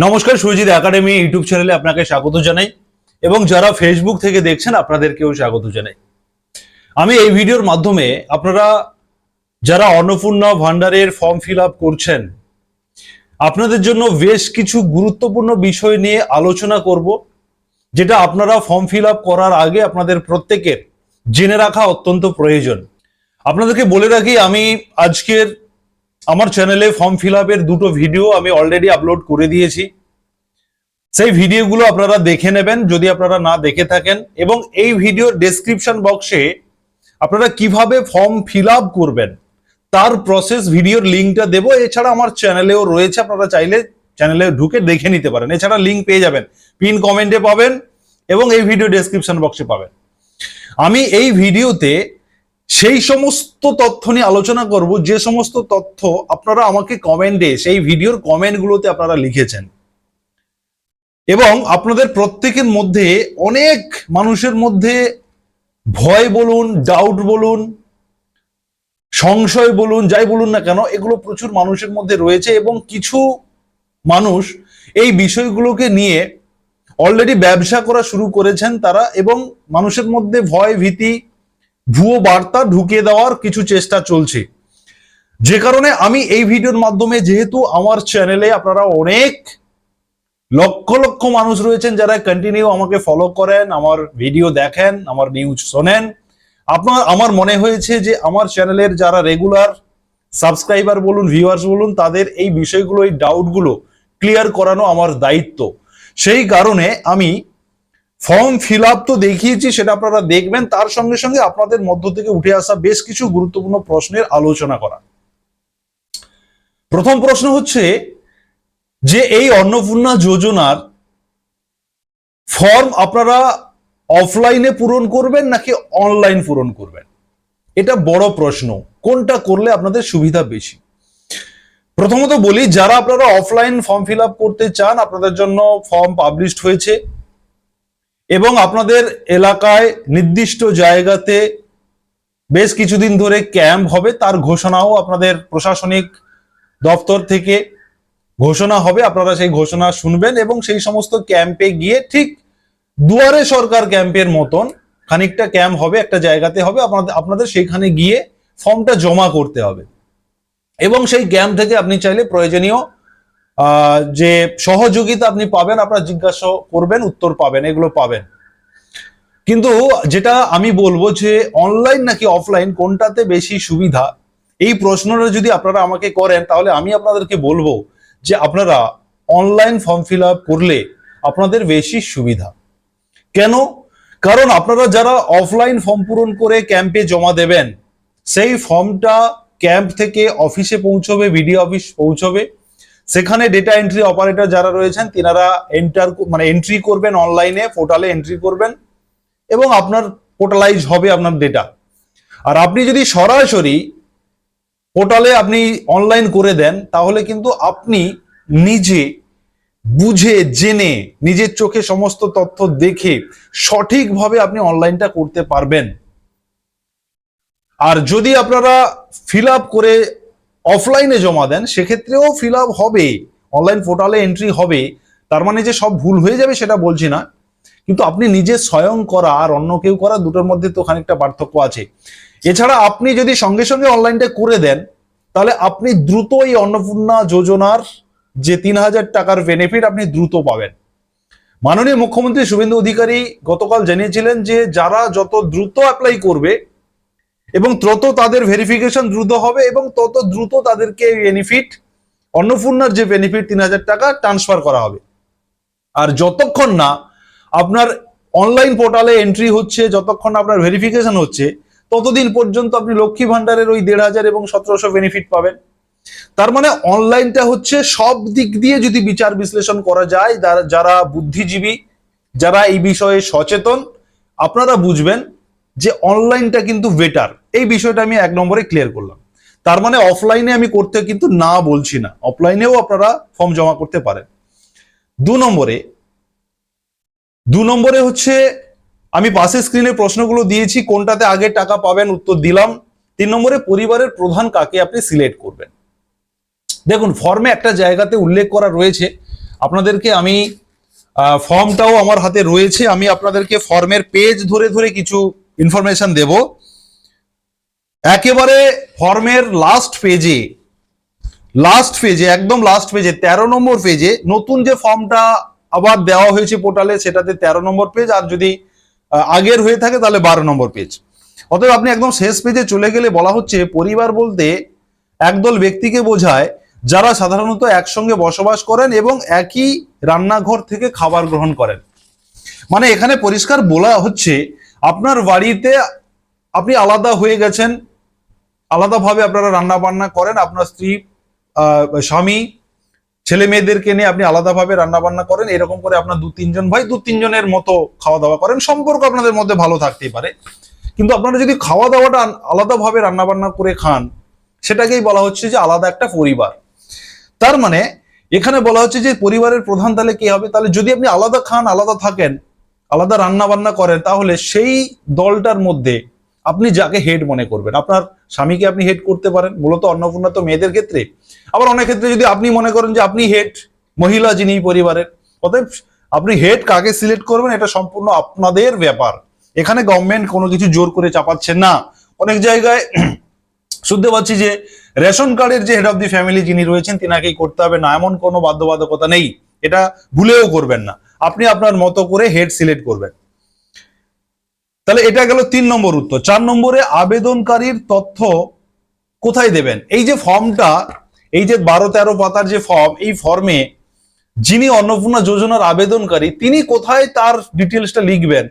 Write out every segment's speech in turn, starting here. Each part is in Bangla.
নমস্কার, সুরজিৎ একাডেমি ইউটিউব চ্যানেলে আপনাকে স্বাগত জানাই এবং যারা ফেসবুক থেকে দেখছেন আপনাদেরকেও স্বাগত জানাই। আমি এই ভিডিওর মাধ্যমে আপনারা যারা অন্নপূর্ণা ভান্ডারের ফর্ম ফিল আপ করছেন আপনাদের জন্য বেশ কিছু গুরুত্বপূর্ণ বিষয় নিয়ে আলোচনা করব, যেটা আপনারা ফর্ম ফিল আপ করার আগে আপনাদের প্রত্যেকের জেনে রাখা অত্যন্ত প্রয়োজন। আপনাদেরকে বলে রাখি, আমি আজকের আমার চ্যানেলে ফর্ম ফিল আপের দুটো ভিডিও আমি অলরেডি আপলোড করে দিয়েছি। সেই ভিডিওগুলো আপনারা দেখে নেবেন যদি আপনারা না দেখে থাকেন, এবং এই ভিডিওর ডেসক্রিপশন বক্সে আপনারা কিভাবে ফর্ম ফিল আপ করবেন তার প্রসেস ভিডিওর লিঙ্কটা দেব। এছাড়া আমার চ্যানেলেও রয়েছে, আপনারা চাইলে চ্যানেলে ঢুকে দেখে নিতে পারেন। এছাড়া লিঙ্ক পেয়ে যাবেন, পিন কমেন্টে পাবেন এবং এই ভিডিও ডেসক্রিপশন বক্সে পাবেন। আমি এই ভিডিওতে সেই সমস্ত তথ্য নিয়ে আলোচনা করব যে সমস্ত তথ্য আপনারা আমাকে কমেন্টে, সেই ভিডিওর কমেন্টগুলোতে আপনারা লিখেছেন, এবং আপনাদের প্রত্যেকের মধ্যে অনেক মানুষের মধ্যে ভয় বলুন, ডাউট বলুন, সংশয় বলুন, যাই বলুন না কেন, এগুলো প্রচুর মানুষের মধ্যে রয়েছে। এবং কিছু মানুষ এই বিষয়গুলোকে নিয়ে অলরেডি ব্যবসা করা শুরু করেছেন তারা, এবং মানুষের মধ্যে ভয় ভীতি, ভুয়ো বার্তা ঢুকিয়ে দেওয়ার কিছু চেষ্টা চলছে। যে কারণে আমি এই ভিডিওর মাধ্যমে, যেহেতু আমার চ্যানেলে আপনারা অনেক লক্ষ লক্ষ মানুষ রয়েছেন যারা কন্টিনিউ আমাকে ফলো করেন, আমার ভিডিও দেখেন, আমার নিউজ শোনেন, আমার মনে হয়েছে যে আমার চ্যানেলের যারা রেগুলার সাবস্ক্রাইবার বলুন, ভিউয়ার্স বলুন, তাদের এই বিষয়গুলো, এই ডাউটগুলো ক্লিয়ার করানো আমার দায়িত্ব। সেই কারণে আমি ফর্ম ফিল আপ তো দেখিয়েছি, সেটা আপনারা দেখবেন, তার সঙ্গে সঙ্গে আপনাদের মধ্য থেকে উঠে আসা বেশ কিছু গুরুত্বপূর্ণ প্রশ্নের আলোচনা করা। প্রথম প্রশ্ন হচ্ছে যে এই অন্নপূর্ণা যোজনার ফর্ম আপনারা অফলাইনে পূরণ করবেন নাকি অনলাইন পূরণ করবেন? এটা বড় প্রশ্ন। কোনটা করলে আপনাদের সুবিধা বেশি? প্রথমত বলি, যারা আপনারা অফলাইন ফর্ম ফিল আপ করতে চান, আপনাদের জন্য ফর্ম পাবলিশড হয়েছে এবং আপনাদের এলাকায় নির্দিষ্ট জায়গাতে বেশ কিছুদিন ধরে ক্যাম্প হবে, তার ঘোষণাও আপনাদের প্রশাসনিক দপ্তর থেকে ঘোষণা হবে। আপনারা সেই ঘোষণা শুনবেন এবং সেই সমস্ত ক্যাম্পে গিয়ে, ঠিক দুয়ারে সরকার ক্যাম্পের মতন খানিকটা ক্যাম্প হবে, একটা জায়গাতে হবে, আপনাদের সেখানে গিয়ে ফর্মটা জমা করতে হবে। এবং সেই ক্যাম্প থেকে আপনি চাইলে প্রয়োজনীয় যে সহযোগিতা আপনি পাবেন, আপনারা জিজ্ঞাসা করবেন, উত্তর পাবেন, এগুলো পাবেন। কিন্তু যেটা আমি বলবো যে অনলাইন নাকি অফলাইন, কোনটাতে বেশি সুবিধা, এই প্রশ্নটা যদি আপনারা আমাকে করেন, তাহলে আমি আপনাদেরকে বলবো যে আপনারা অনলাইন ফর্ম ফিল আপ করলে আপনাদের বেশি সুবিধা। কেন? কারণ আপনারা যারা অফলাইন ফর্ম পূরণ করে ক্যাম্পে জমা দেবেন, সেই ফর্মটা ক্যাম্প থেকে অফিসে পৌঁছবে, বিডিও অফিস পৌঁছবে। সেখানে ডেটা এন্ট্রি অপারেটর যারা রয়েছেন তিনারা এন্ট্রি করবেন, অনলাইনে পোর্টালে এন্ট্রি করবেন এবং আপনার পোর্টালাইজ হবে আপনার ডেটা। আর আপনি যদি সরাসরি পোর্টালে আপনি অনলাইন করে দেন, তাহলে কিন্তু আপনি নিজে বুঝে জেনে, নিজের চোখে সমস্ত তথ্য দেখে সঠিকভাবে আপনি অনলাইনটা করতে পারবেন। আর যদি আপনারা ফিল আপ করে অফলাইনে জমা দেন, সেক্ষেত্রেও ফিল আপ হবে, অনলাইন পোর্টালে এন্ট্রি হবে। তার মানে যে সব ভুল হয়ে যাবে সেটা বলছি না, কিন্তু আপনি নিজে স্বয়ং করা আর অন্য কেউ করা, দুটোর মধ্যে তো খানিকটা পার্থক্য আছে। এছাড়া আপনি যদি সঙ্গে সঙ্গে অনলাইনটা করে দেন, তাহলে আপনি দ্রুত এই অন্নপূর্ণা যোজনার যে 3000 টাকার বেনিফিট আপনি দ্রুত পাবেন। মাননীয় মুখ্যমন্ত্রী শুভেন্দু অধিকারী গতকাল জানিয়েছিলেন যে যারা যত দ্রুত অ্যাপ্লাই করবে এবং তত তাদের ভেরিফিকেশন দ্রুত হবে এবং তত দ্রুত তাদেরকে বেনিফিট, অন্নপূর্ণার যে বেনিফিট 3000 টাকা ট্রান্সফার করা হবে। আর যতক্ষণ না আপনার অনলাইন পোর্টালে এন্ট্রি হচ্ছে, যতক্ষণ আপনার ভেরিফিকেশন হচ্ছে, ততদিন পর্যন্ত আপনি লক্ষ্মী ভান্ডারের ওই 1500 এবং 1700 বেনিফিট পাবেন। তার মানে অনলাইনটা হচ্ছে সব দিক দিয়ে যদি বিচার বিশ্লেষণ করা যায়, যারা বুদ্ধিজীবী, যারা এই বিষয়ে সচেতন, আপনারা বুঝবেন যে অনলাইনটা কিন্তু বেটার। এই বিষয়টা আমি 1 নম্বরে ক্লিয়ার করলাম। তার মানে অফলাইনে আমি করতে কিন্তু না বলছি না, অফলাইনেও আপনারা ফর্ম জমা করতে পারেন। 2 নম্বরে হচ্ছে, আমি পাশে স্ক্রিনে প্রশ্নগুলো দিয়েছি, কোনটাতে আগে টাকা পাবেন উত্তর দিলাম। 3 নম্বরে, পরিবারের প্রধান কাকে আপনি সিলেক্ট করবেন। দেখুন, ফর্মে একটা জায়গাতে উল্লেখ করা রয়েছে আপনাদেরকে আমি ফর্মটাও আমার হাতে রয়েছে, আমি আপনাদেরকে ফর্মের পেজ ধরে ধরে কিছু ইনফরমেশন দেব। একেবারে ফর্মের লাস্ট পেজে একদম লাস্ট পেজে 13 নম্বর পেজে নতুন যে ফর্মটা আবার দেওয়া হয়েছে পোর্টালে, সেটাতে 13 নম্বর পেজ, আর যদি আগের হয়ে থাকে তাহলে 12 নম্বর পেজ। অতএব আপনি একদম শেষ পেজে চলে গেলে বলা হচ্ছে পরিবার বলতে একদল ব্যক্তিকে বোঝায় যারা সাধারণত একসঙ্গে বসবাস করেন এবং একই রান্নাঘর থেকে খাবার গ্রহণ করেন। মানে এখানে পরিষ্কার বলা হচ্ছে আপনার বাড়িতে আপনি আলাদা হয়ে গেছেন, আলাদাভাবে আপনারা রান্না বান্না করেন, আপনার স্ত্রী স্বামী ছেলে মেয়েদেরকে নিয়ে আপনি আলাদাভাবে রান্না বান্না করেন, এরকম করে আপনার 2-3 জন ভাই 2-3 জনের মতো খাওয়া দাওয়া করেন, সম্পর্ক আপনাদের মধ্যে ভালো থাকতেই পারে। কিন্তু আপনারা যদি খাওয়া দাওয়াটা আলাদাভাবে রান্না বান্না করে খান, সেটাকেই বলা হচ্ছে যে আলাদা একটা পরিবার। তার মানে এখানে বলা হচ্ছে যে পরিবারের প্রধান তাহলে কি হবে? তাহলে যদি আপনি আলাদা খান, আলাদা থাকেন, আলাদা রান্না বান্না করেন, তাহলে সেই দলটার মধ্যে আপনি যাকে হেড মনে করবেন, আপনার স্বামীকে আপনি হেড করতে পারেন, মূলত অন্নপূর্ণা তো মেয়েদের ক্ষেত্রে। আবার অনেক ক্ষেত্রে যদি আপনি মনে করেন যে আপনি হেড, মহিলা যিনি পরিবারের, অতএব আপনি হেড কাকে সিলেক্ট করবেন এটা সম্পূর্ণ আপনাদের ব্যাপার। এখানে গভর্নমেন্ট কোনো কিছু জোর করে চাপাচ্ছে না। অনেক জায়গায় শুনতে পাচ্ছি যে রেশন কার্ডের যে হেড অফ দি ফ্যামিলি যিনি রয়েছেন তিনাকেই করতে হবে, না এমন কোনো বাধ্যবাধকতা নেই, এটা ভুলেও করবেন না। আপনি আপনার মতো করে হেড সিলেক্ট করবেন। তাহলে এটা গেল 3 নম্বর উত্তর। 4 নম্বরে আবেদনকারীর তথ্য কোথায় দেবেন? এই যে ফর্মটা, এই যে 12-13 পাতার যে ফর্ম, এই ফর্মে যিনি অন্নপূর্ণা যোজনার আবেদনকারী তিনি কোথায় তার ডিটেলসটা লিখবেন,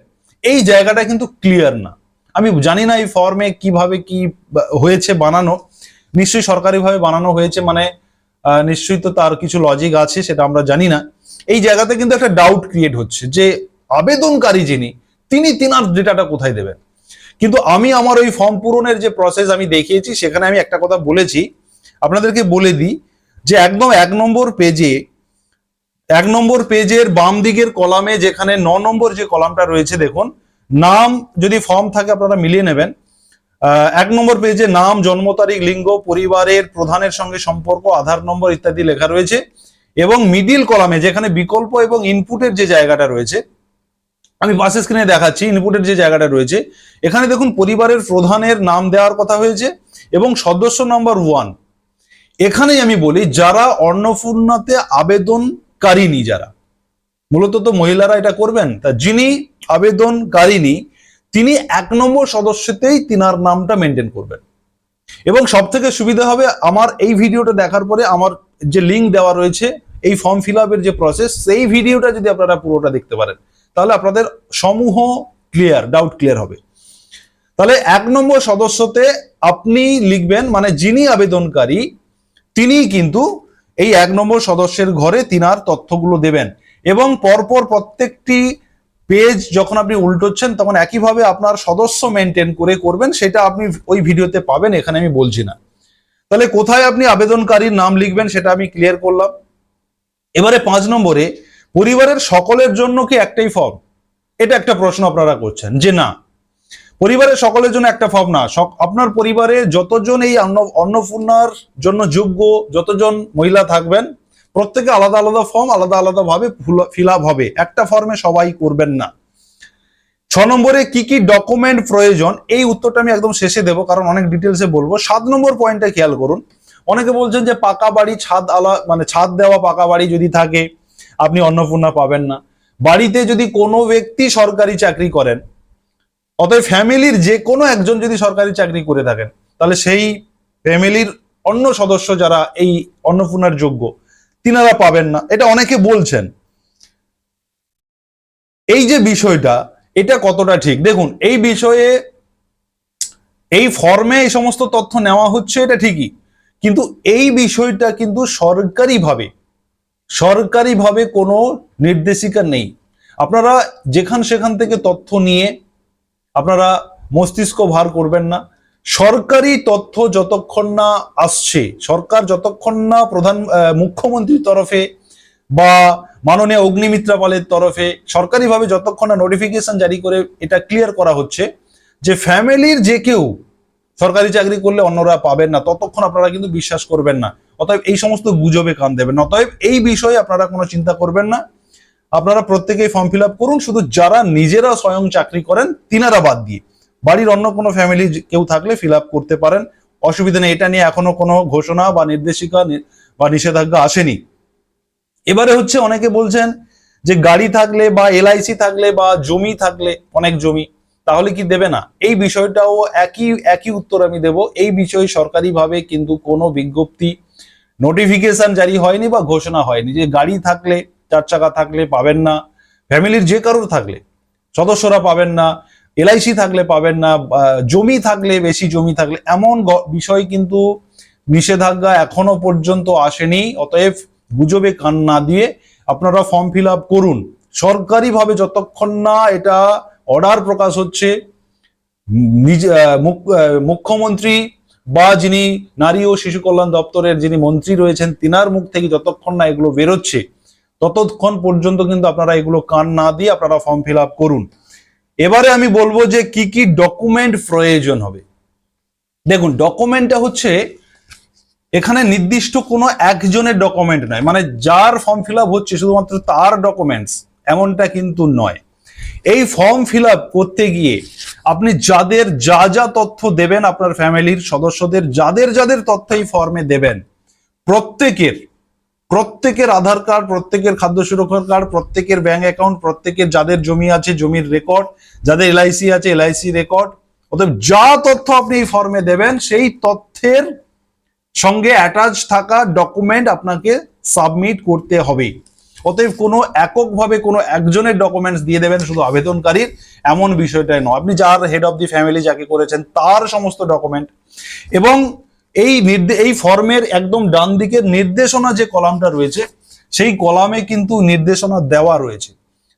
এই জায়গাটা কিন্তু ক্লিয়ার না। আমি জানি না এই ফর্মে কিভাবে কি হয়েছে বানানো, নিশ্চয়ই সরকারিভাবে বানানো হয়েছে, মানে নিশ্চয়ই তো তার কিছু লজিক আছে, সেটা আমরা জানি না। এই জায়গাতে কিন্তু একটা ডাউট ক্রিয়েট হচ্ছে যে আবেদনকারী যিনি তিনার ডেটাটা কোথায় দেবেন। কিন্তু আমি আমার ওই ফর্ম পূরণের যে প্রসেস আমি দেখিয়েছি, সেখানে আমি একটা কথা বলেছি, আপনাদেরকে বলে দিই যে একদম 1 নম্বর পেজের বাম দিকের কলামে যেখানে 9 নম্বর যে কলামটা রয়েছে, দেখুন নাম, যদি ফর্ম থাকে আপনারা মিলিয়ে নেবেন। 1 নম্বর পেজে নাম, জন্ম তারিখ, লিঙ্গ, পরিবারের প্রধানের সঙ্গে সম্পর্ক, আধার নম্বর ইত্যাদি লেখা রয়েছে। এবং মিডিল কলামে যেখানে বিকল্প এবং ইনপুটের যে জায়গাটা রয়েছে, আমি পাশে স্ক্রিনে দেখাচ্ছি ইনপুটের যে জায়গাটা রয়েছে, এখানে দেখুন পরিবারের প্রধানের নাম দেওয়ার কথা হয়েছে এবং সদস্য নাম্বার 1। এখানেই আমি বলি যারা অন্নপূর্ণাতে আবেদনকারিনী, যারা মূলত তো মহিলারা এটা করবেন, তা যিনি আবেদনকারিনী তিনি 1 নম্বর সদস্যতেই তিনার নামটা মেনটেন করবেন। এবং সব থেকে সুবিধা হবে, আমার এই ভিডিওটা দেখার পরে আমার যে লিঙ্ক দেওয়া রয়েছে এই ফর্ম ফিল আপের যে প্রসেস, সেই ভিডিওটা যদি আপনারা পুরোটা দেখতে পারেন, তাহলে আপনাদের সমূহ ডাউট ক্লিয়ার হবে। তাহলে 1 নম্বর সদস্যতে আপনি লিখবেন, মানে যিনি আবেদনকারী তিনি কিন্তু এই 1 নম্বর সদস্যের ঘরে তিনার তথ্যগুলো দেবেন। এবং পরপর প্রত্যেকটি পেজ যখন আপনি উল্টোচ্ছেন তখন একইভাবে আপনার সদস্য মেনটেন করে করবেন, সেটা আপনি ওই ভিডিওতে পাবেন, এখানে আমি বলছি না। তাহলে কোথায় আপনি আবেদনকারীর নাম লিখবেন সেটা আমি ক্লিয়ার করলাম। এবারে 5 নম্বরে পরিবারের সকলের জন্য কি একটাই ফর্ম? এটা একটা প্রশ্ন আপনারা করছেন যে না, পরিবারের সকলের জন্য একটা ফর্ম না, আপনার পরিবারে যতজন এই অন্নপূর্ণার জন্য যোগ্য যতজন মহিলা থাকবেন, প্রত্যেকে আলাদা আলাদা ফর্ম আলাদা আলাদা ভাবে ফিল আপ হবে, একটা ফর্মে সবাই করবেন না। 6 নম্বরে কি কি ডকুমেন্ট প্রয়োজন, এই উত্তরটা আমি একদম শেষে দেবো, কারণ অনেক ডিটেলসে বলবো। 7 নম্বর পয়েন্টটা খেয়াল করুন। অনেকে বলছেন যে পাকা বাড়ি, ছাদ দেওয়া পাকা বাড়ি যদি থাকে আপনি অন্নপূর্ণা পাবেন না। বাড়িতে যদি কোনো ব্যক্তি সরকারি চাকরি করেন, অতএব ফ্যামিলির যে কোনো একজন যদি সরকারি চাকরি করে থাকেন, তাহলে সেই ফ্যামিলির অন্য সদস্য যারা এই অন্নপূর্ণার যোগ্য তিনারা পাবেন না, এটা অনেকে বলছেন। এই যে বিষয়টা, এটা কতটা ঠিক দেখুন, এই বিষয়ে এই ফর্মে এই সমস্ত তথ্য নেওয়া হচ্ছে, এটা ঠিকই, কিন্তু এই বিষয়টা কিন্তু সরকারিভাবে কোনো নির্দেশিকা নেই। আপনারা যেখান সেখান থেকে তথ্য নিয়ে আপনারা মস্তিষ্ক ভার করবেন না। সরকারি তথ্য যতক্ষণ না আসছে, সরকার যতক্ষণ না মুখ্যমন্ত্রীর তরফে বা মাননীয় অগ্নিমিত্রা পালের তরফে সরকারিভাবে যতক্ষণ না নোটিফিকেশন জারি করে এটা ক্লিয়ার করা হচ্ছে যে ফ্যামিলির যে কেউ সরকারি চাকরি করলে অন্যরা পাবেন না, ততক্ষণ আপনারা কিন্তু বিশ্বাস করবেন না। অতএব এই সমস্ত গুজবে কান দেবেন না। অতএব এই বিষয়ে আপনারা কোনো চিন্তা করবেন না, আপনারা প্রত্যেকেই ফর্ম ফিল আপ করুন। শুধু যারা নিজেরা স্বয়ং চাকরি করেন তিনারা বাদ দিয়ে বাড়ির অন্য কোনো ফ্যামিলি কেউ থাকলে ফিল আপ করতে পারেন, অসুবিধা নেই। এটা নিয়ে এখনো কোনো ঘোষণা বা নির্দেশিকা বা নিষেধাজ্ঞা আসেনি। এবারে হচ্ছে অনেকে বলছেন যে গাড়ি থাকলে বা এলআইসি থাকলে বা জমি থাকলে, অনেক জমি, তাহলে কি দেবে না? এই বিষয়টাও একই উত্তর আমি দেব। এই বিষয়ে সরকারিভাবে কিন্তু কোনো বিজ্ঞপ্তি, নোটিফিকেশন জারি হয়নি বা ঘোষণা হয়নি যে গাড়ি থাকলে, 4 চাকা থাকলে পাবেন না, ফ্যামিলির যে কারোর থাকলে সদস্যরা পাবেন না, এলআইসি থাকলে পাবেন না, জমি থাকলে, বেশি জমি থাকলে, এমন বিষয় কিন্তু নিষেধাজ্ঞা এখনো পর্যন্ত আসেনি। অতএব গুজবে কান না দিয়ে আপনারা ফর্ম ফিল আপ করুন। সরকারিভাবে যতক্ষণ না এটা অর্ডার প্রকাশ হচ্ছে, মুখ্যমন্ত্রী বা যিনি নারী ও শিশু কল্যাণ দপ্তরের যিনি মন্ত্রী রয়েছেন তিনার মুখ থেকে যতক্ষণ না এগুলো বেরোচ্ছে, ততক্ষণ পর্যন্ত কিন্তু আপনারা এগুলো কান না দিয়ে আপনারা ফর্ম ফিল আপ করুন। এবারে আমি বলবো যে কি কি ডকুমেন্ট প্রয়োজন হবে। দেখুন, ডকুমেন্টটা হচ্ছে এখানে নির্দিষ্ট কোনো একজনের ডকুমেন্ট নয়, মানে যার ফর্ম ফিল আপ হচ্ছে শুধুমাত্র তার ডকুমেন্টস, এমনটা কিন্তু নয়। এই ফর্ম ফিল আপ করতে গিয়ে আপনি যাদের যা যা তথ্য দেবেন, আপনার ফ্যামিলির সদস্যদের যাদের যাদের তথ্য এই ফর্মে দেবেন, প্রত্যেকের আধার কার্ড, প্রত্যেকের খাদ্য সুরক্ষা কার্ড, প্রত্যেকের ব্যাংক অ্যাকাউন্ট, প্রত্যেকের যাদের জমি আছে জমির রেকর্ড, যাদের এলআইসি আছে এলআইসি রেকর্ড, অতএব যা তথ্য আপনি এই ফর্মে দেবেন সেই তথ্যের সঙ্গে অ্যাটাচ থাকা ডকুমেন্ট আপনাকে সাবমিট করতে হবে। অতএব কোনো এককভাবে কোনো একজনের ডকুমেন্টস দিয়ে দেবেন শুধু আবেদনকারীর, এমন বিষয়টাই নয়। আপনি যার হেড অফ দি ফ্যামিলি যাকে করেছেন তার সমস্ত ডকুমেন্ট, এবং এই ফর্মের একদম ডান দিকের নির্দেশনা যে কলামটা রয়েছে সেই কলামে কিন্তু নির্দেশনা দেওয়া রয়েছে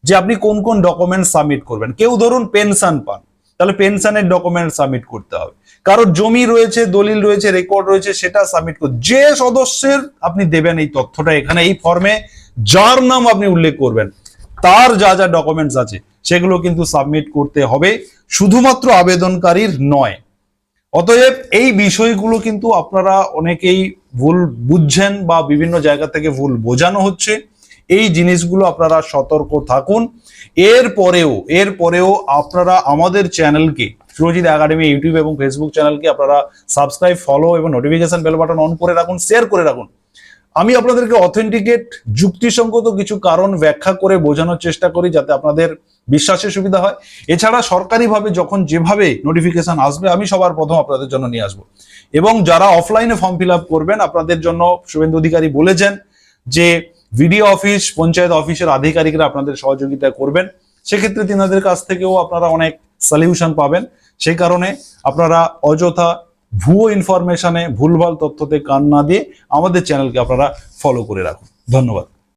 যে আপনি কোন কোন ডকুমেন্ট সাবমিট করবেন। কেউ ধরুন পেনশন পান, তাহলে পেনশনের ডকুমেন্ট সাবমিট করতে হবে। কারোর জমি রয়েছে, দলিল রয়েছে, রেকর্ড রয়েছে, সেটা সাবমিট করতে। যে সদস্যের আপনি দেবেন এই তথ্যটা, এখানে এই ফর্মে যার নাম আপনি উল্লেখ করবেন তার যা যা ডকুমেন্টস আছে সেগুলো কিন্তু সাবমিট করতে হবে, শুধুমাত্র আবেদনকারীর নয়। অতএব এই বিষয়গুলো কিন্তু আপনারা অনেকেই ভুল বুঝছেন বা বিভিন্ন জায়গা থেকে ভুল বোঝানো হচ্ছে। এই জিনিসগুলো আপনারা সতর্ক থাকুন। এরপরেও আপনারা আমাদের চ্যানেলকে, সুরজিৎ একাডেমি ইউটিউব এবং ফেসবুক চ্যানেলকে আপনারা সাবস্ক্রাইব, ফলো এবং নোটিফিকেশন বেল বাটন অন করে রাখুন, শেয়ার করে রাখুন। আমি আপনাদেরকে অথেন্টিকেট, যুক্তিসঙ্গত কিছু কারণ ব্যাখ্যা করে বোঝানোর চেষ্টা করি যাতে আপনাদের বিশ্বাসের সুবিধা হয়। এছাড়া সরকারিভাবে যখন যেভাবে নোটিফিকেশন আসবে আমি সবার প্রথম আপনাদের জন্য নিয়ে আসবো। এবং যারা অফলাইনে ফর্ম ফিল আপ করবেন, আপনাদের জন্য শুভেন্দু অধিকারী বলেছেন যে ভিডিও অফিস, পঞ্চায়েত অফিসের আধিকারিকরা আপনাদের সহযোগিতা করবেন। সেক্ষেত্রে তিনাদের কাছ থেকেও আপনারা অনেক সলিউশন পাবেন। সেই কারণে আপনারা অযথা ভুয়ো ইনফরমেশনে, ভুলভাল তথ্যতে কান না দিয়ে আমাদের চ্যানেলকে আপনারা ফলো করে রাখুন। ধন্যবাদ।